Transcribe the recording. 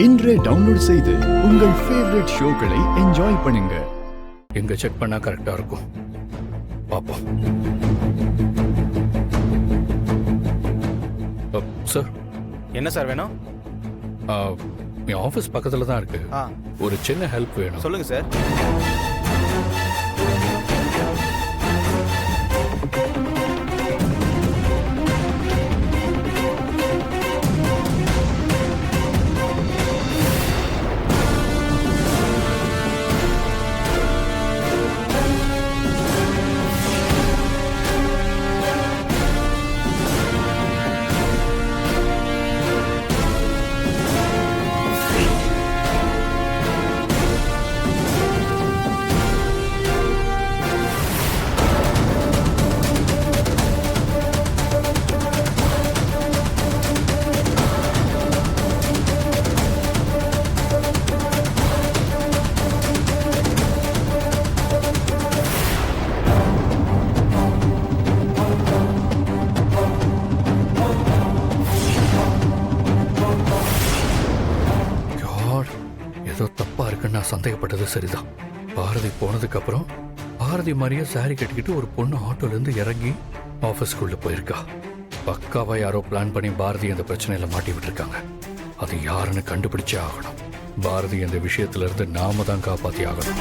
இன்றே டவுன்லோட் செய்து உங்கள் ஃபேவரட் ஷோக்களை என்ஜாய் பண்ணுங்க. எங்க செக் பண்ணா கரெக்டா இருக்கும். பாப்போம். சார், என்ன சார் வேணும்? என் ஆஃபீஸ் பக்கத்தில் தான் இருக்கு. ஒரு சின்ன ஹெல்ப் வேணும். சொல்லுங்க சார். ஏதோ தப்பா இருக்குன்னு நான் சந்தேகப்பட்டது சரிதான். பாரதி போனதுக்கு அப்புறம் பாரதி மாதிரியே சாரி கட்டிக்கிட்டு ஒரு பொண்ணு ஆட்டோல இருந்து இறங்கி ஆபீஸ்க்குள்ள போயிருக்கா. பக்காவா யாரோ பிளான் பண்ணி பாரதி அந்த பிரச்சனையில மாட்டி விட்டுருக்காங்க. அது யாருன்னு கண்டுபிடிச்சே ஆகணும். பாரதி அந்த விஷயத்துல இருந்து நாம தான் காப்பாத்தி ஆகணும்.